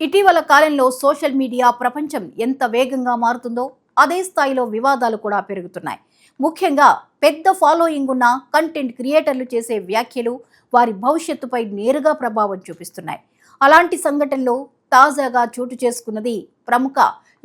ఇటీవల కాలంలో social media ప్రపంచం ఎంత వేగంగా మారుతుందో అదే స్థాయిలో వివాదాలు కూడా పెరుగుతున్నాయి. ముఖ్యంగా పెద్ద ఫాలోయింగ్ ఉన్న కంటెంట్ క్రియేటర్లు చేసే వ్యాఖ్యలు వారి భవిష్యత్తుపై నేరుగా ప్రభావం చూపిస్తున్నాయి. అలాంటి సంఘటనలో తాజాగా చోటు చేసుకున్నది ప్రముఖ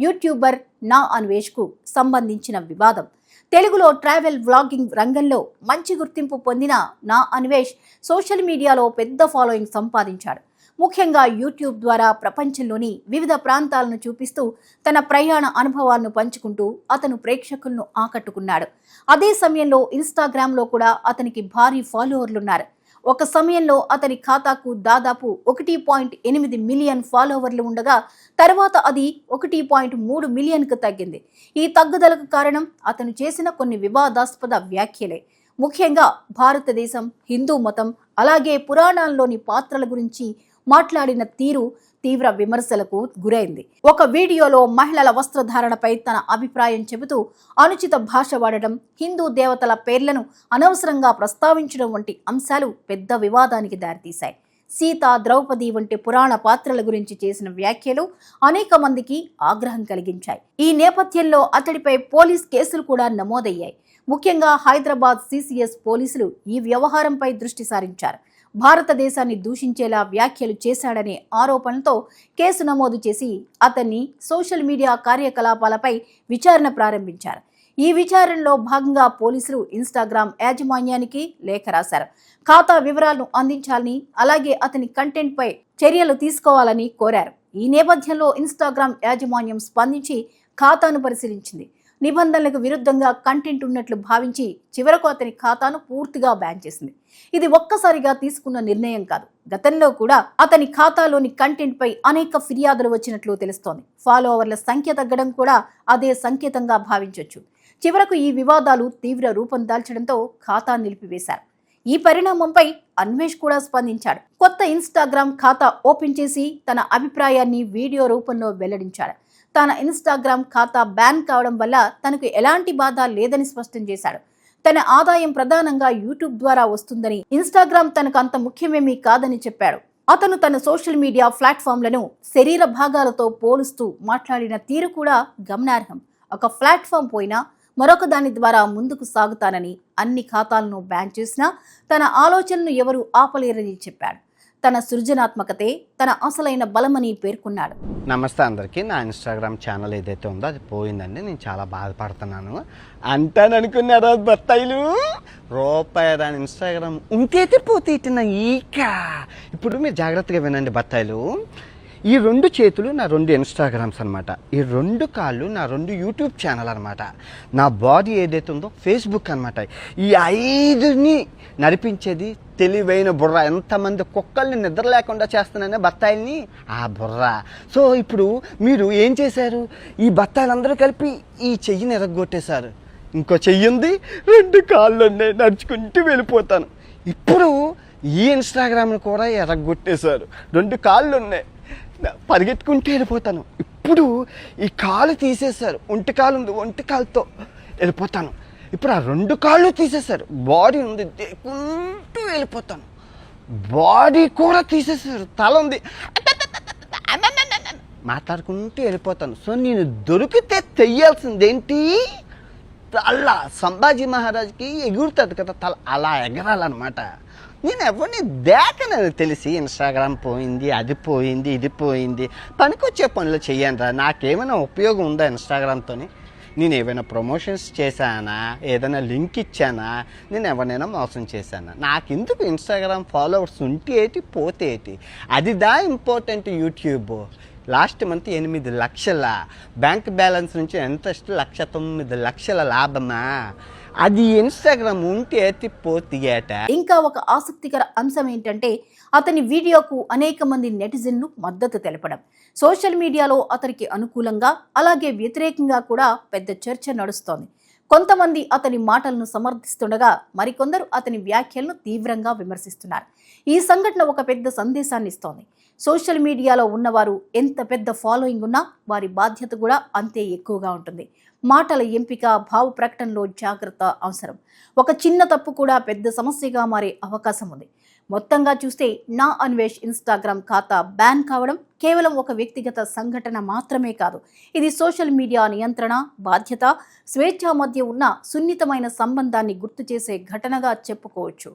యూట్యూబర్ నా అన్వేష్కు సంబంధించిన వివాదం. తెలుగులో ట్రావెల్ వ్లాగింగ్ రంగంలో మంచి గుర్తింపు పొందిన నా అన్వేష్ సోషల్ మీడియాలో పెద్ద ఫాలోయింగ్ సంపాదించాడు. ముఖ్యంగా యూట్యూబ్ ద్వారా ప్రపంచంలోని వివిధ ప్రాంతాలను చూపిస్తూ తన ప్రయాణ అనుభవాలను పంచుకుంటూ అతను ప్రేక్షకులను ఆకట్టుకున్నాడు. అదే సమయంలో ఇన్స్టాగ్రామ్లో కూడా అతనికి భారీ ఫాలోవర్లున్నారు. ఒక సమయంలో అతని ఖాతాకు దాదాపు 1.8 మిలియన్ ఫాలోవర్లు ఉండగా తర్వాత అది 1.3 మిలియన్కు తగ్గింది. ఈ తగ్గుదలకు కారణం అతను చేసిన కొన్ని వివాదాస్పద వ్యాఖ్యలే. ముఖ్యంగా భారతదేశం, హిందూ మతం, అలాగే పురాణాల్లోని పాత్రల గురించి మాట్లాడిన తీరు తీవ్ర విమర్శలకు గురైంది. ఒక వీడియోలో మహిళల వస్త్రధారణపై తన అభిప్రాయం చెబుతూ అనుచిత భాష వాడడం, హిందూ దేవతల పేర్లను అనవసరంగా ప్రస్తావించడం వంటి అంశాలు పెద్ద వివాదానికి దారితీశాయి. సీత, ద్రౌపది వంటి పురాణ పాత్రల గురించి చేసిన వ్యాఖ్యలు అనేక మందికి ఆగ్రహం కలిగించాయి. ఈ నేపథ్యంలో అతడిపై పోలీస్ కేసులు కూడా నమోదయ్యాయి. ముఖ్యంగా హైదరాబాద్ సిసిఎస్ పోలీసులు ఈ వ్యవహారంపై దృష్టి సారించారు. భారతదేశాన్ని దూషించేలా వ్యాఖ్యలు చేశాడనే ఆరోపణలతో కేసు నమోదు చేసి అతన్ని సోషల్ మీడియా కార్యకలాపాలపై విచారణ ప్రారంభించారు. ఈ విచారణలో భాగంగా పోలీసులు ఇన్స్టాగ్రామ్ యాజమాన్యానికి లేఖ రాశారు. ఖాతా వివరాలను అందించాలని, అలాగే అతని కంటెంట్పై చర్యలు తీసుకోవాలని కోరారు. ఈ నేపథ్యంలో ఇన్స్టాగ్రామ్ యాజమాన్యం స్పందించి ఖాతాను పరిశీలించింది. నిబంధనలకు విరుద్ధంగా కంటెంట్ ఉన్నట్లు భావించి చివరకు అతని ఖాతాను పూర్తిగా బ్యాన్ చేసింది. ఇది ఒక్కసారిగా తీసుకున్న నిర్ణయం కాదు. గతంలో కూడా అతని ఖాతాలోని కంటెంట్ పై అనేక ఫిర్యాదులు వచ్చినట్లు తెలుస్తోంది. ఫాలోవర్ల సంఖ్య తగ్గడం కూడా అదే సంకేతంగా భావించవచ్చు. చివరకు ఈ వివాదాలు తీవ్ర రూపం దాల్చడంతో ఖాతా నిలిపివేశారు. ఈ పరిణామంపై అన్వేష్ కూడా స్పందించాడు. కొత్త ఇన్స్టాగ్రామ్ ఖాతా ఓపెన్ చేసి తన అభిప్రాయాన్ని వీడియో రూపంలో వెల్లడించాడు. తన ఇన్స్టాగ్రామ్ ఖాతా బ్యాన్ కావడం వల్ల తనకు ఎలాంటి బాధ లేదని స్పష్టం చేశాడు. తన ఆదాయం ప్రధానంగా యూట్యూబ్ ద్వారా వస్తుందని, ఇన్స్టాగ్రామ్ తనకు అంత ముఖ్యమేమీ కాదని చెప్పాడు. అతను తన సోషల్ మీడియా ప్లాట్ఫామ్లను శరీర భాగాలతో పోలుస్తూ మాట్లాడిన తీరు కూడా గమనార్హం. ఒక ప్లాట్ఫామ్ పోయినా మరొక దాని ద్వారా ముందుకు సాగుతానని, అన్ని ఖాతాలను బ్యాన్ చేసినా తన ఆలోచనను ఎవరూ ఆపలేరని చెప్పాడు. తన సృజనాత్మకతే తన అసలైన బలమని పేర్కొన్నాడు. నమస్తే అందరికీ. నా ఇన్స్టాగ్రామ్ ఛానల్ ఏదైతే ఉందో అది పోయిందండి. నేను చాలా బాధపడుతున్నాను. అంటాననుకున్నారా బత్తాయిలు? రూపాయి దాని ఇన్స్టాగ్రామ్ ఉంటేతే పోతే ఇట్టిన ఈక. ఇప్పుడు మీరు జాగ్రత్తగా వినండి బత్తాయిలు. ఈ 2 చేతులు నా 2 ఇన్స్టాగ్రామ్స్ అనమాట. ఈ 2 కాళ్ళు నా 2 యూట్యూబ్ ఛానల్ అనమాట. నా బాడీ ఏదైతే ఉందో ఫేస్బుక్ అనమాట. ఈ 5ని నడిపించేది తెలివైన బుర్ర. ఎంతమంది కుక్కల్ని నిద్ర లేకుండా చేస్తున్నానే బత్తాయిల్ని, ఆ బుర్ర. సో ఇప్పుడు మీరు ఏం చేశారు? ఈ బత్తాయిలందరూ కలిపి ఈ చెయ్యిని ఎరగొట్టేశారు. ఇంకో చెయ్యి ఉంది, 2 కాళ్ళు ఉన్నాయి, నడుచుకుంటూ వెళ్ళిపోతాను. ఇప్పుడు ఈ ఇన్స్టాగ్రామ్ని కూడా ఎరగొట్టేశారు. 2 కాళ్ళు ఉన్నాయి, పరిగెత్తుకుంటూ వెళ్ళిపోతాను. ఇప్పుడు ఈ కాలు తీసేశారు, ఒంటి కాలు ఉంది, ఒంటి కాలుతో వెళ్ళిపోతాను. ఇప్పుడు ఆ 2 కాళ్ళు తీసేశారు, బాడీ ఉంది, దేకుంటూ వెళ్ళిపోతాను. బాడీ కూడా తీసేశారు, తల ఉంది, మాట్లాడుకుంటూ వెళ్ళిపోతాను. సో నేను దొరికితే తెయ్యాల్సిందేంటి? తల. సంభాజీ మహారాజ్కి ఎగురుతుంది కదా తల, అలా ఎగరాలన్నమాట. నేను ఎవరిని దేకనని తెలిసి ఇన్స్టాగ్రామ్ పోయింది, అది పోయింది, ఇది పోయింది. పనికొచ్చే పనులు చెయ్యండి. నాకేమైనా ఉపయోగం ఉందా ఇన్స్టాగ్రామ్తో? నేను ఏమైనా ప్రమోషన్స్ చేశానా? ఏదైనా లింక్ ఇచ్చానా? నేను ఎవరినైనా మోసం చేశానా? నాకెందుకు ఇన్స్టాగ్రామ్ ఫాలోవర్స్ ఉంటే ఏంటి, పోతే ఏంటి? అది ఇంపార్టెంట్. యూట్యూబ్ లాస్ట్ మంత్ 8 లక్షల బ్యాంక్ బ్యాలెన్స్ నుంచి ఎంత? 1,09,00,000 లాభమా? అది ఇన్స్టాగ్రామ్ ఉంటే పోతీయట. ఇంకా ఒక ఆసక్తికర అంశం ఏంటంటే అతని వీడియోకు అనేక మంది నెటిజన్లు మద్దతు తెలపడం. సోషల్ మీడియాలో అతనికి అనుకూలంగా, అలాగే వ్యతిరేకంగా కూడా పెద్ద చర్చ నడుస్తోంది. కొంతమంది అతని మాటలను సమర్థిస్తుండగా మరికొందరు అతని వ్యాఖ్యలను తీవ్రంగా విమర్శిస్తున్నారు. ఈ సంఘటన ఒక పెద్ద సందేశాన్ని ఇస్తోంది. సోషల్ మీడియాలో ఉన్నవారు ఎంత పెద్ద ఫాలోయింగ్ ఉన్నా వారి బాధ్యత కూడా అంతే ఎక్కువగా ఉంటుంది. మాటల ఎంపిక, భావ ప్రకటనలో జాగ్రత్త అవసరం. ఒక చిన్న తప్పు కూడా పెద్ద సమస్యగా మారే అవకాశం ఉంది. మొత్తంగా చూస్తే నా అన్వేష్ ఇన్స్టాగ్రామ్ ఖాతా బ్యాన్ కావడం కేవలం ఒక వ్యక్తిగత సంఘటన మాత్రమే కాదు. ఇది సోషల్ మీడియా నియంత్రణ, బాధ్యత, స్వేచ్ఛ మధ్య ఉన్న సున్నితమైన సంబంధాన్ని గుర్తు చేసే ఘటనగా చెప్పుకోవచ్చు.